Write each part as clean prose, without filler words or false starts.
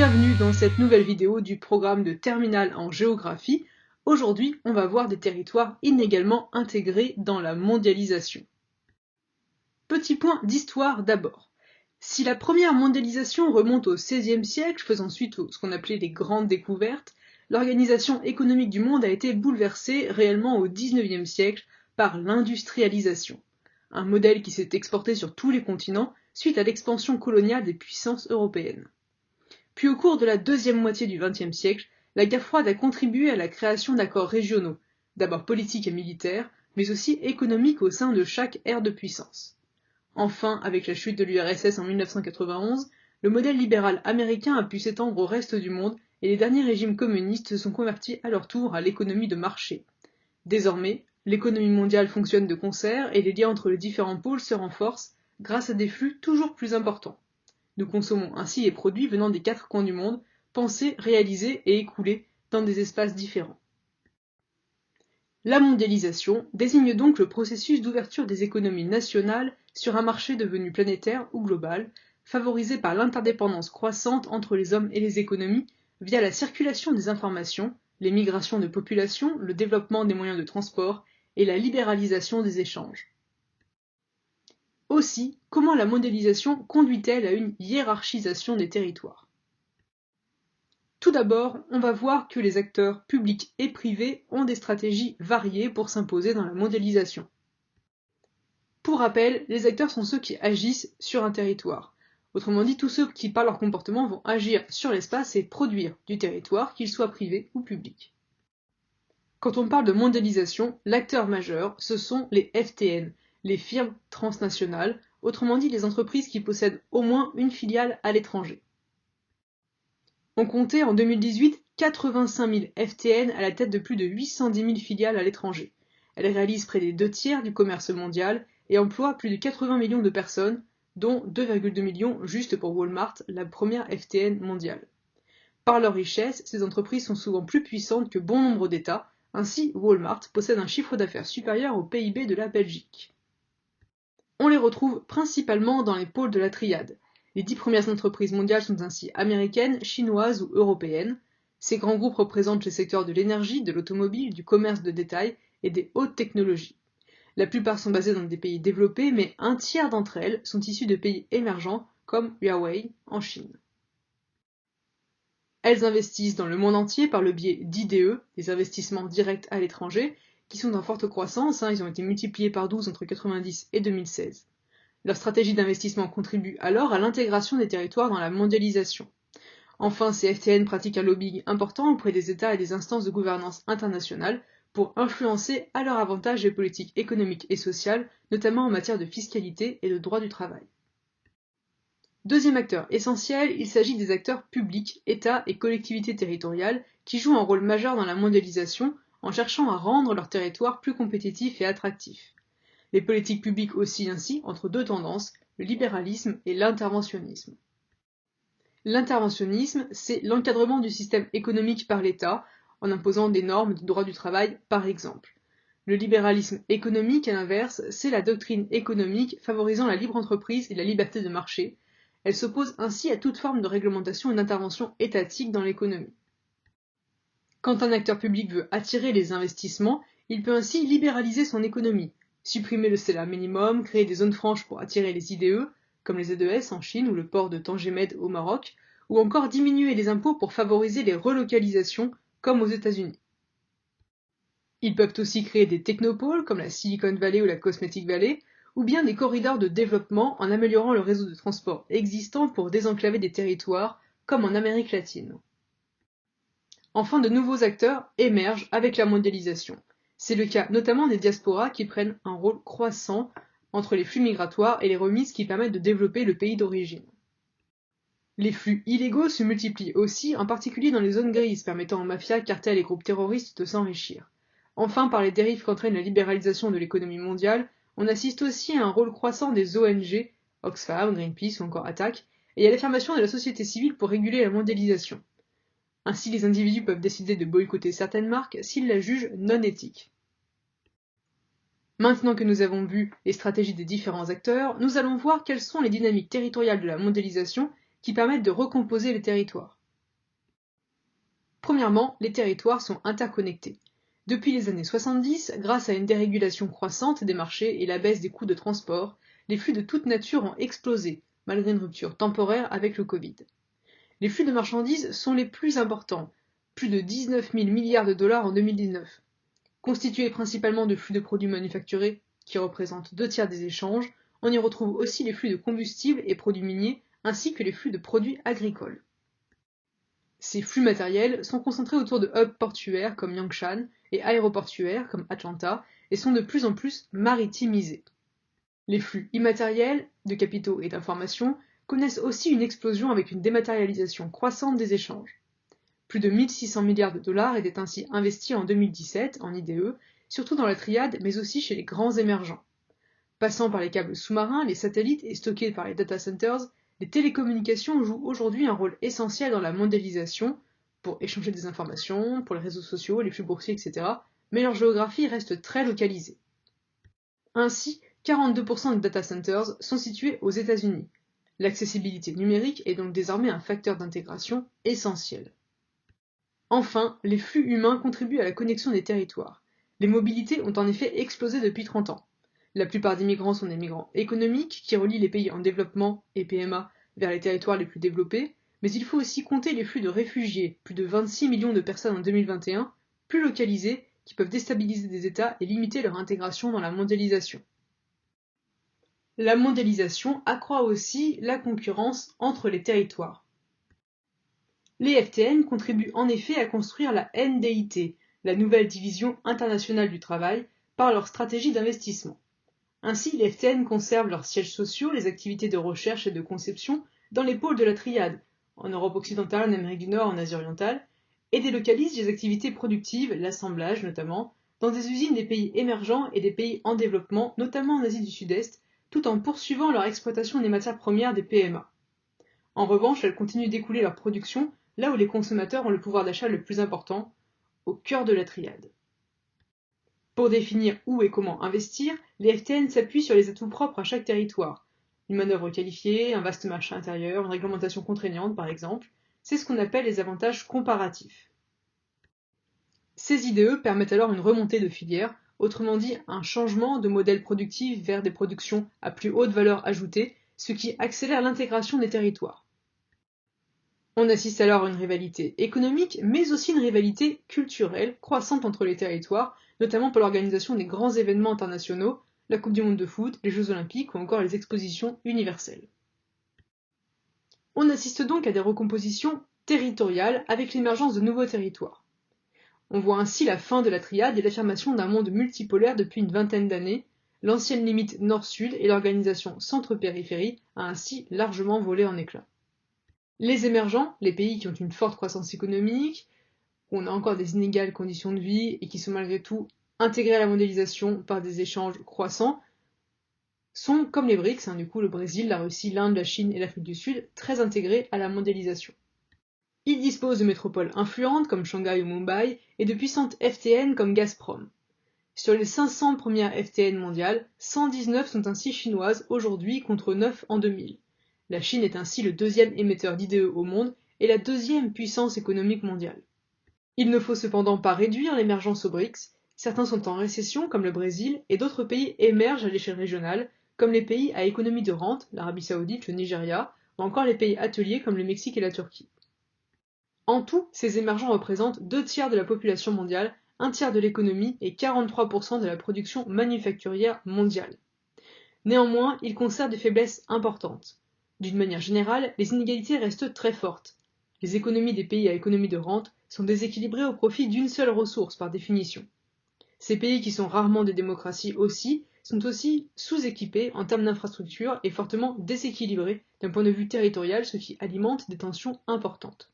Bienvenue dans cette nouvelle vidéo du programme de terminale en géographie. Aujourd'hui, on va voir des territoires inégalement intégrés dans la mondialisation. Petit point d'histoire d'abord. Si la première mondialisation remonte au XVIe siècle, faisant suite à ce qu'on appelait les grandes découvertes, l'organisation économique du monde a été bouleversée réellement au XIXe siècle par l'industrialisation, un modèle qui s'est exporté sur tous les continents suite à l'expansion coloniale des puissances européennes. Puis au cours de la deuxième moitié du XXe siècle, la guerre froide a contribué à la création d'accords régionaux, d'abord politiques et militaires, mais aussi économiques au sein de chaque ère de puissance. Enfin, avec la chute de l'URSS en 1991, le modèle libéral américain a pu s'étendre au reste du monde et les derniers régimes communistes se sont convertis à leur tour à l'économie de marché. Désormais, l'économie mondiale fonctionne de concert et les liens entre les différents pôles se renforcent grâce à des flux toujours plus importants. Nous consommons ainsi les produits venant des quatre coins du monde, pensés, réalisés et écoulés dans des espaces différents. La mondialisation désigne donc le processus d'ouverture des économies nationales sur un marché devenu planétaire ou global, favorisé par l'interdépendance croissante entre les hommes et les économies via la circulation des informations, les migrations de population, le développement des moyens de transport et la libéralisation des échanges. Aussi, comment la mondialisation conduit-elle à une hiérarchisation des territoires ? Tout d'abord, on va voir que les acteurs publics et privés ont des stratégies variées pour s'imposer dans la mondialisation. Pour rappel, les acteurs sont ceux qui agissent sur un territoire. Autrement dit, tous ceux qui, par leur comportement, vont agir sur l'espace et produire du territoire, qu'il soit privé ou public. Quand on parle de mondialisation, l'acteur majeur, ce sont les FTN, les firmes transnationales, autrement dit les entreprises qui possèdent au moins une filiale à l'étranger. On comptait en 2018 85 000 FTN à la tête de plus de 810 000 filiales à l'étranger. Elles réalisent près des 2/3 du commerce mondial et emploient plus de 80 millions de personnes, dont 2,2 millions juste pour Walmart, la première FTN mondiale. Par leur richesse, ces entreprises sont souvent plus puissantes que bon nombre d'États. Ainsi, Walmart possède un chiffre d'affaires supérieur au PIB de la Belgique. On les retrouve principalement dans les pôles de la triade. Les 10 premières entreprises mondiales sont ainsi américaines, chinoises ou européennes. Ces grands groupes représentent les secteurs de l'énergie, de l'automobile, du commerce de détail et des hautes technologies. La plupart sont basées dans des pays développés, mais un tiers d'entre elles sont issues de pays émergents comme Huawei en Chine. Elles investissent dans le monde entier par le biais d'IDE, des investissements directs à l'étranger, qui sont en forte croissance, ils ont été multipliés par 12 entre 1990 et 2016. Leur stratégie d'investissement contribue alors à l'intégration des territoires dans la mondialisation. Enfin, ces FTN pratiquent un lobbying important auprès des États et des instances de gouvernance internationale pour influencer à leur avantage les politiques économiques et sociales, notamment en matière de fiscalité et de droit du travail. Deuxième acteur essentiel, il s'agit des acteurs publics, États et collectivités territoriales qui jouent un rôle majeur dans la mondialisation en cherchant à rendre leur territoire plus compétitif et attractif. Les politiques publiques oscillent ainsi entre deux tendances, le libéralisme et l'interventionnisme. L'interventionnisme, c'est l'encadrement du système économique par l'État, en imposant des normes de droit du travail par exemple. Le libéralisme économique, à l'inverse, c'est la doctrine économique favorisant la libre entreprise et la liberté de marché. Elle s'oppose ainsi à toute forme de réglementation et d'intervention étatique dans l'économie. Quand un acteur public veut attirer les investissements, il peut ainsi libéraliser son économie, supprimer le salaire minimum, créer des zones franches pour attirer les IDE, comme les ZES en Chine ou le port de Tangemed au Maroc, ou encore diminuer les impôts pour favoriser les relocalisations, comme aux États-Unis. Ils peuvent aussi créer des technopoles, comme la Silicon Valley ou la Cosmetic Valley, ou bien des corridors de développement en améliorant le réseau de transport existant pour désenclaver des territoires, comme en Amérique latine. Enfin, de nouveaux acteurs émergent avec la mondialisation. C'est le cas notamment des diasporas qui prennent un rôle croissant entre les flux migratoires et les remises qui permettent de développer le pays d'origine. Les flux illégaux se multiplient aussi, en particulier dans les zones grises, permettant aux mafias, cartels et groupes terroristes de s'enrichir. Enfin, par les dérives qu'entraîne la libéralisation de l'économie mondiale, on assiste aussi à un rôle croissant des ONG, Oxfam, Greenpeace ou encore Attac, et à l'affirmation de la société civile pour réguler la mondialisation. Ainsi, les individus peuvent décider de boycotter certaines marques s'ils la jugent non éthiques. Maintenant que nous avons vu les stratégies des différents acteurs, nous allons voir quelles sont les dynamiques territoriales de la mondialisation qui permettent de recomposer les territoires. Premièrement, les territoires sont interconnectés. Depuis les années 70, grâce à une dérégulation croissante des marchés et la baisse des coûts de transport, les flux de toute nature ont explosé, malgré une rupture temporaire avec le Covid. Les flux de marchandises sont les plus importants, plus de 19 000 milliards de dollars en 2019. Constitués principalement de flux de produits manufacturés, qui représentent 2 tiers des échanges, on y retrouve aussi les flux de combustibles et produits miniers, ainsi que les flux de produits agricoles. Ces flux matériels sont concentrés autour de hubs portuaires comme Yangshan et aéroportuaires comme Atlanta et sont de plus en plus maritimisés. Les flux immatériels, de capitaux et d'informations, connaissent aussi une explosion avec une dématérialisation croissante des échanges. Plus de 1600 milliards de dollars étaient ainsi investis en 2017 en IDE, surtout dans la triade mais aussi chez les grands émergents. Passant par les câbles sous-marins, les satellites et stockés par les data centers, les télécommunications jouent aujourd'hui un rôle essentiel dans la mondialisation, pour échanger des informations, pour les réseaux sociaux, les flux boursiers, etc., mais leur géographie reste très localisée. Ainsi, 42% des data centers sont situés aux États-Unis. L'accessibilité numérique est donc désormais un facteur d'intégration essentiel. Enfin, les flux humains contribuent à la connexion des territoires. Les mobilités ont en effet explosé depuis 30 ans. La plupart des migrants sont des migrants économiques qui relient les pays en développement et PMA vers les territoires les plus développés, mais il faut aussi compter les flux de réfugiés, plus de 26 millions de personnes en 2021, plus localisés, qui peuvent déstabiliser des États et limiter leur intégration dans la mondialisation. La mondialisation accroît aussi la concurrence entre les territoires. Les FTN contribuent en effet à construire la NDIT, la nouvelle division internationale du travail, par leur stratégie d'investissement. Ainsi, les FTN conservent leurs sièges sociaux, les activités de recherche et de conception dans les pôles de la triade, en Europe occidentale, en Amérique du Nord, en Asie orientale, et délocalisent les activités productives, l'assemblage notamment, dans des usines des pays émergents et des pays en développement, notamment en Asie du Sud-Est, tout en poursuivant leur exploitation des matières premières des PMA. En revanche, elles continuent d'écouler leur production là où les consommateurs ont le pouvoir d'achat le plus important, au cœur de la triade. Pour définir où et comment investir, les FTN s'appuient sur les atouts propres à chaque territoire. Une manœuvre qualifiée, un vaste marché intérieur, une réglementation contraignante par exemple, c'est ce qu'on appelle les avantages comparatifs. Ces IDE permettent alors une remontée de filière, autrement dit un changement de modèle productif vers des productions à plus haute valeur ajoutée, ce qui accélère l'intégration des territoires. On assiste alors à une rivalité économique, mais aussi une rivalité culturelle croissante entre les territoires, notamment pour l'organisation des grands événements internationaux, la Coupe du monde de foot, les Jeux olympiques ou encore les expositions universelles. On assiste donc à des recompositions territoriales avec l'émergence de nouveaux territoires. On voit ainsi la fin de la triade et l'affirmation d'un monde multipolaire depuis une vingtaine d'années. L'ancienne limite nord-sud et l'organisation centre-périphérie a ainsi largement volé en éclats. Les émergents, les pays qui ont une forte croissance économique, où on a encore des inégales conditions de vie et qui sont malgré tout intégrés à la mondialisation par des échanges croissants, sont comme les BRICS, du coup le Brésil, la Russie, l'Inde, la Chine et l'Afrique du Sud, très intégrés à la mondialisation. Ils disposent de métropoles influentes comme Shanghai ou Mumbai et de puissantes FTN comme Gazprom. Sur les 500 premières FTN mondiales, 119 sont ainsi chinoises aujourd'hui contre 9 en 2000. La Chine est ainsi le deuxième émetteur d'IDE au monde et la deuxième puissance économique mondiale. Il ne faut cependant pas réduire l'émergence aux BRICS, certains sont en récession comme le Brésil et d'autres pays émergent à l'échelle régionale comme les pays à économie de rente, l'Arabie Saoudite, le Nigeria, ou encore les pays ateliers comme le Mexique et la Turquie. En tout, ces émergents représentent 2 tiers de la population mondiale, 1 tiers de l'économie et 43% de la production manufacturière mondiale. Néanmoins, ils conservent des faiblesses importantes. D'une manière générale, les inégalités restent très fortes. Les économies des pays à économie de rente sont déséquilibrées au profit d'une seule ressource par définition. Ces pays qui sont rarement des démocraties aussi, sont aussi sous-équipés en termes d'infrastructures et fortement déséquilibrés d'un point de vue territorial, ce qui alimente des tensions importantes.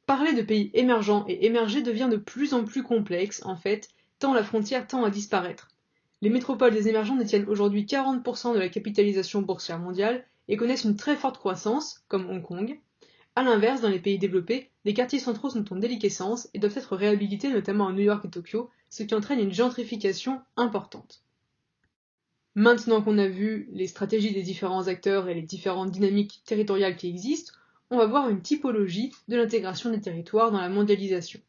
Parler de pays émergents et émergés devient de plus en plus complexe, en fait, tant la frontière tend à disparaître. Les métropoles des émergents détiennent aujourd'hui 40% de la capitalisation boursière mondiale et connaissent une très forte croissance, comme Hong Kong. A l'inverse, dans les pays développés, les quartiers centraux sont en déliquescence et doivent être réhabilités notamment à New York et Tokyo, ce qui entraîne une gentrification importante. Maintenant qu'on a vu les stratégies des différents acteurs et les différentes dynamiques territoriales qui existent, on va voir une typologie de l'intégration des territoires dans la mondialisation.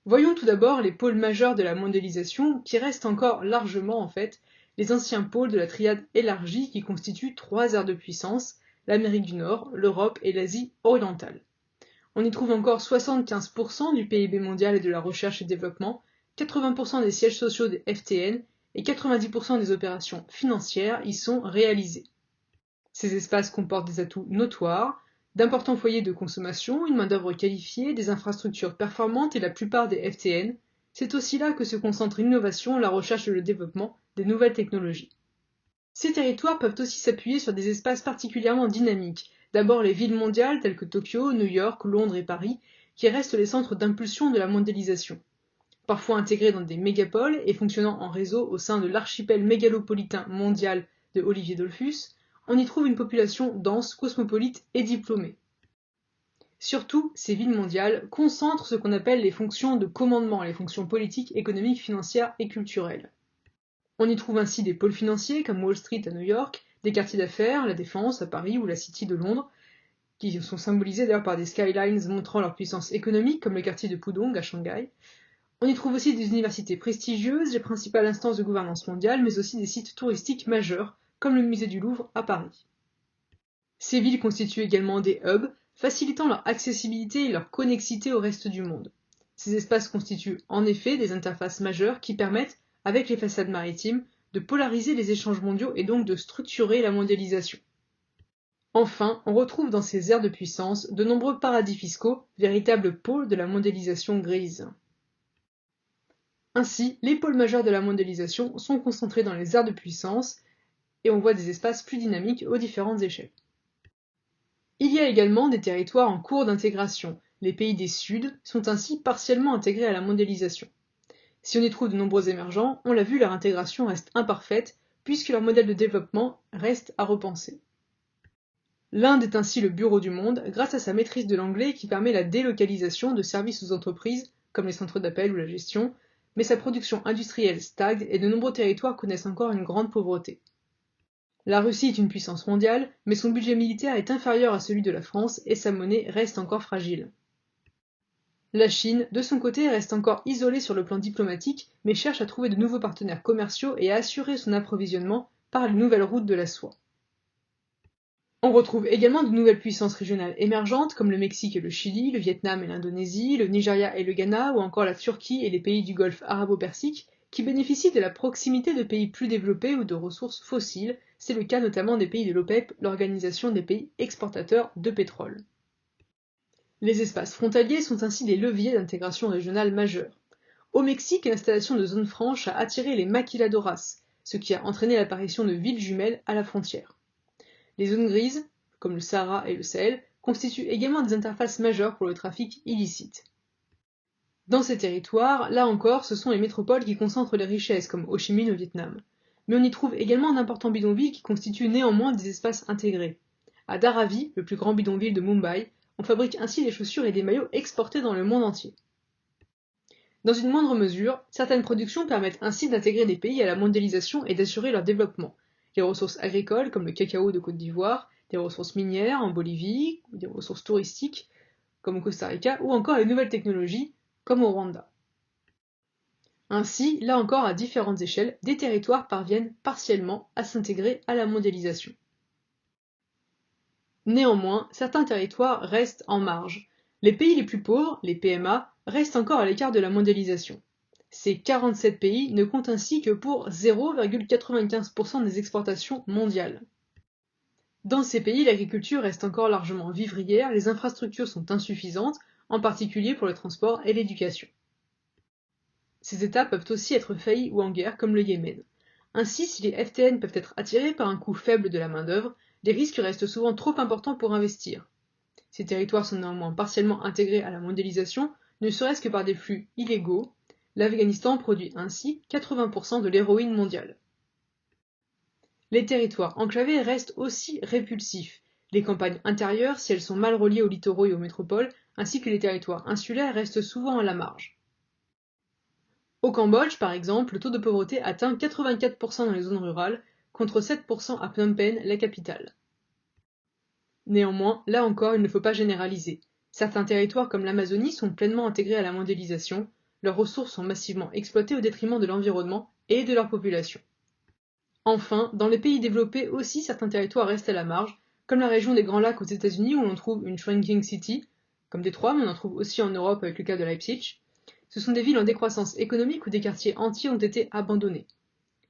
Voyons tout d'abord les pôles majeurs de la mondialisation qui restent encore largement en fait les anciens pôles de la triade élargie qui constituent 3 aires de puissance, l'Amérique du Nord, l'Europe et l'Asie orientale. On y trouve encore 75% du PIB mondial et de la recherche et développement, 80% des sièges sociaux des FTN et 90% des opérations financières y sont réalisées. Ces espaces comportent des atouts notoires, d'importants foyers de consommation, une main-d'œuvre qualifiée, des infrastructures performantes et la plupart des FTN. C'est aussi là que se concentre l'innovation, la recherche et le développement des nouvelles technologies. Ces territoires peuvent aussi s'appuyer sur des espaces particulièrement dynamiques, d'abord les villes mondiales telles que Tokyo, New York, Londres et Paris, qui restent les centres d'impulsion de la mondialisation. Parfois intégrés dans des mégapoles et fonctionnant en réseau au sein de l'archipel mégalopolitain mondial de Olivier Dollfus, on y trouve une population dense, cosmopolite et diplômée. Surtout, ces villes mondiales concentrent ce qu'on appelle les fonctions de commandement, les fonctions politiques, économiques, financières et culturelles. On y trouve ainsi des pôles financiers comme Wall Street à New York, des quartiers d'affaires, la Défense à Paris ou la City de Londres, qui sont symbolisés d'ailleurs par des skylines montrant leur puissance économique comme le quartier de Pudong à Shanghai. On y trouve aussi des universités prestigieuses, les principales instances de gouvernance mondiale, mais aussi des sites touristiques majeurs comme le musée du Louvre à Paris. Ces villes constituent également des hubs, facilitant leur accessibilité et leur connexité au reste du monde. Ces espaces constituent en effet des interfaces majeures qui permettent, avec les façades maritimes, de polariser les échanges mondiaux et donc de structurer la mondialisation. Enfin, on retrouve dans ces aires de puissance de nombreux paradis fiscaux, véritables pôles de la mondialisation grise. Ainsi, les pôles majeurs de la mondialisation sont concentrés dans les aires de puissance et on voit des espaces plus dynamiques aux différentes échelles. Il y a également des territoires en cours d'intégration. Les pays des Suds sont ainsi partiellement intégrés à la mondialisation. Si on y trouve de nombreux émergents, on l'a vu, leur intégration reste imparfaite puisque leur modèle de développement reste à repenser. L'Inde est ainsi le bureau du monde grâce à sa maîtrise de l'anglais qui permet la délocalisation de services aux entreprises comme les centres d'appel ou la gestion, mais sa production industrielle stagne et de nombreux territoires connaissent encore une grande pauvreté. La Russie est une puissance mondiale, mais son budget militaire est inférieur à celui de la France et sa monnaie reste encore fragile. La Chine, de son côté, reste encore isolée sur le plan diplomatique, mais cherche à trouver de nouveaux partenaires commerciaux et à assurer son approvisionnement par les nouvelles routes de la soie. On retrouve également de nouvelles puissances régionales émergentes comme le Mexique et le Chili, le Vietnam et l'Indonésie, le Nigeria et le Ghana ou encore la Turquie et les pays du Golfe arabo-persique qui bénéficient de la proximité de pays plus développés ou de ressources fossiles, c'est le cas notamment des pays de l'OPEP, l'organisation des pays exportateurs de pétrole. Les espaces frontaliers sont ainsi des leviers d'intégration régionale majeurs. Au Mexique, l'installation de zones franches a attiré les maquiladoras, ce qui a entraîné l'apparition de villes jumelles à la frontière. Les zones grises, comme le Sahara et le Sahel, constituent également des interfaces majeures pour le trafic illicite. Dans ces territoires, là encore, ce sont les métropoles qui concentrent les richesses, comme Ho Chi Minh au Vietnam. Mais on y trouve également d'importants bidonvilles qui constituent néanmoins des espaces intégrés. À Dharavi, le plus grand bidonville de Mumbai, on fabrique ainsi des chaussures et des maillots exportés dans le monde entier. Dans une moindre mesure, certaines productions permettent ainsi d'intégrer des pays à la mondialisation et d'assurer leur développement. Les ressources agricoles comme le cacao de Côte d'Ivoire, des ressources minières en Bolivie, des ressources touristiques comme au Costa Rica ou encore les nouvelles technologies comme au Rwanda. Ainsi, là encore à différentes échelles, des territoires parviennent partiellement à s'intégrer à la mondialisation. Néanmoins, certains territoires restent en marge. Les pays les plus pauvres, les PMA, restent encore à l'écart de la mondialisation. Ces 47 pays ne comptent ainsi que pour 0,95% des exportations mondiales. Dans ces pays, l'agriculture reste encore largement vivrière, les infrastructures sont insuffisantes, en particulier pour le transport et l'éducation. Ces États peuvent aussi être faillis ou en guerre, comme le Yémen. Ainsi, si les FTN peuvent être attirés par un coût faible de la main-d'œuvre, les risques restent souvent trop importants pour investir. Ces territoires sont néanmoins partiellement intégrés à la mondialisation, ne serait-ce que par des flux illégaux. L'Afghanistan produit ainsi 80% de l'héroïne mondiale. Les territoires enclavés restent aussi répulsifs. Les campagnes intérieures, si elles sont mal reliées aux littoraux et aux métropoles, ainsi que les territoires insulaires restent souvent à la marge. Au Cambodge, par exemple, le taux de pauvreté atteint 84% dans les zones rurales, contre 7% à Phnom Penh, la capitale. Néanmoins, là encore, il ne faut pas généraliser. Certains territoires comme l'Amazonie sont pleinement intégrés à la mondialisation, leurs ressources sont massivement exploitées au détriment de l'environnement et de leur population. Enfin, dans les pays développés aussi, certains territoires restent à la marge, comme la région des Grands Lacs aux États-Unis où l'on trouve une shrinking city, comme Détroit, mais on en trouve aussi en Europe avec le cas de Leipzig. Ce sont des villes en décroissance économique où des quartiers entiers ont été abandonnés.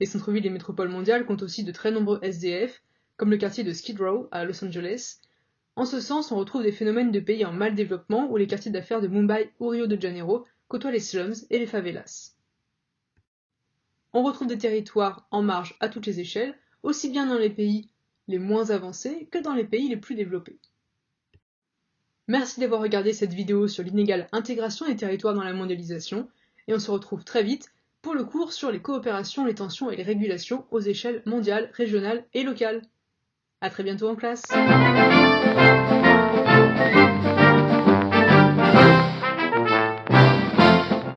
Les centres-villes des métropoles mondiales comptent aussi de très nombreux SDF, comme le quartier de Skid Row à Los Angeles. En ce sens, on retrouve des phénomènes de pays en mal développement où les quartiers d'affaires de Mumbai ou Rio de Janeiro côtoient les slums et les favelas. On retrouve des territoires en marge à toutes les échelles, aussi bien dans les pays les moins avancés que dans les pays les plus développés. Merci d'avoir regardé cette vidéo sur l'inégale intégration des territoires dans la mondialisation, et on se retrouve très vite pour le cours sur les coopérations, les tensions et les régulations aux échelles mondiales, régionales et locales. À très bientôt en classe.